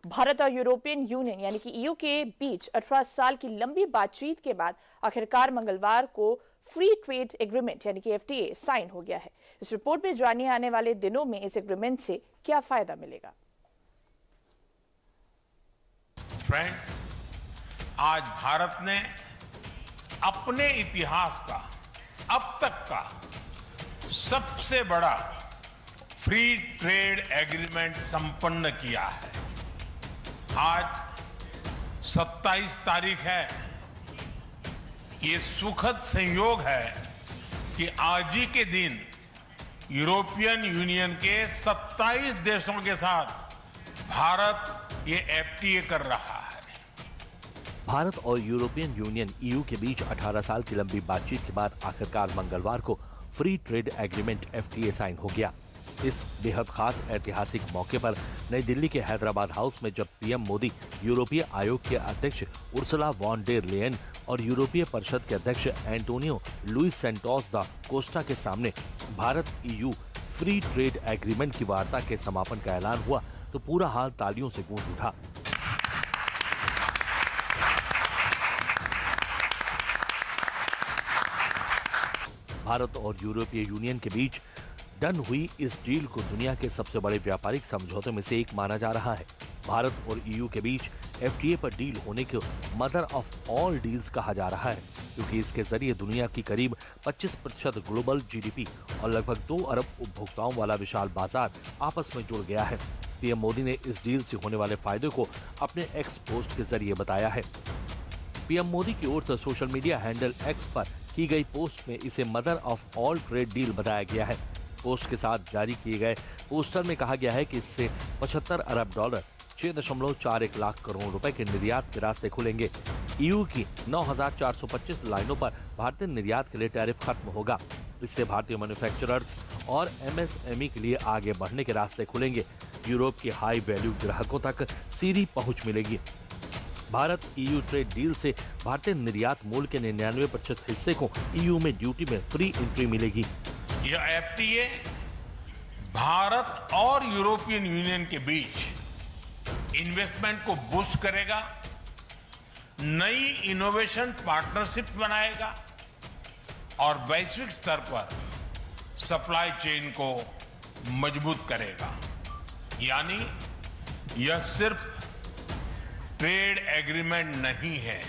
भारत और European union यानी कि ईयू के बीच 18 साल की लंबी बातचीत के बाद आखिरकार मंगलवार को फ्री ट्रेड एग्रीमेंट यानी कि एफटीए साइन हो गया है। इस रिपोर्ट में जानिए आने वाले दिनों में इस एग्रीमेंट से क्या फायदा मिलेगा। फ्रेंड्स, आज भारत ने अपने इतिहास का अब तक का सबसे बड़ा फ्री ट्रेड एग्रीमेंट संपन्न किया है। आज 27 तारीख है। ये सुखद संयोग है कि आज ही के दिन यूरोपियन यूनियन के 27 देशों के साथ भारत ये एफटीए कर रहा है। भारत और यूरोपियन यूनियन ईयू के बीच 18 साल की लंबी बातचीत के बाद आखिरकार मंगलवार को free trade agreement FTA sign हो गया। इस बेहद खास ऐतिहासिक मौके पर नई दिल्ली के हैदराबाद हाउस में जब पीएम मोदी यूरोपीय आयोग के अध्यक्ष उर्सुला वॉन डेर लेयन और यूरोपीय परिषद के अध्यक्ष एंटोनियो लुइस सैंटोस दा कोस्टा के सामने Bharat EU free trade agreement की वार्ता के समापन का ऐलान हुआ तो पूरा हाल तालियों से गूंज उठा। भारत और यूरोपीय यूनियन के बीच डन हुई इस डील को दुनिया के सबसे बड़े व्यापारिक समझौतों में से एक माना जा रहा है। भारत और ईयू के बीच एफटीए पर डील होने को मदर ऑफ ऑल डील्स कहा जा रहा है, क्योंकि इसके जरिए दुनिया की करीब 25% ग्लोबल जीडीपी और लगभग 2 अरब उपभोक्ताओं वाला विशाल बाजार आपस में जुड़ गया है। पीएम मोदी ने इस डील से होने वाले फायदे को अपने एक्स पोस्ट के जरिए बताया है। पीएम मोदी की ओर से सोशल मीडिया हैंडल एक्स पर की गई पोस्ट में इसे mother of all trade deal बताया गया है। पोस्ट के साथ जारी किए गए पोस्टर में कहा गया है कि इससे 75 अरब डॉलर 6.41 लाख करोड़ रुपए के निर्यात के रास्ते खुलेंगे। ईयू की 9,425 लाइनों पर भारतीय निर्यात के लिए टैरिफ खत्म होगा। इससे भारतीय मैन्युफैक्चरर्स और एमएसएमई के लिए आगे बढ़ने के रास्ते खुलेंगे। यूरोप के हाई वैल्यू ग्राहकों तक सीधी पहुंच मिलेगी। भारत ईयू ट्रेड डील से भारतीय निर्यात मूल्य के 99% हिस्से को ईयू में ड्यूटी में फ्री एंट्री मिलेगी। यह एफटीए भारत और यूरोपियन यूनियन के बीच इन्वेस्टमेंट को बूस्ट करेगा, नई इनोवेशन पार्टनरशिप बनाएगा और वैश्विक स्तर पर सप्लाई चेन को मजबूत करेगा। यानी यह सिर्फ ट्रेड एग्रीमेंट नहीं है,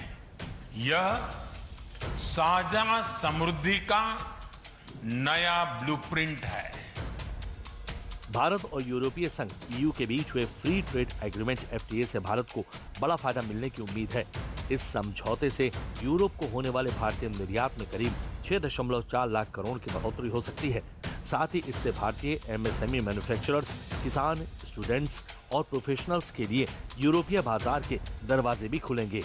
यह साझा समृद्धि का नया ब्लूप्रिंट है। भारत और यूरोपीय संघ ईयू के बीच हुए फ्री ट्रेड एग्रीमेंट एफटीए से भारत को बड़ा फायदा मिलने की उम्मीद है। इस समझौते से यूरोप को होने वाले भारतीय निर्यात में करीब 6.4 लाख करोड़ की बढ़ोतरी हो सकती है। साथ ही इससे भारतीय एमएसएमई मैन्युफैक्चरर्स, किसान, स्टूडेंट्स और प्रोफेशनल्स के लिए यूरोपीय बाजार के दरवाजे भी खुलेंगे।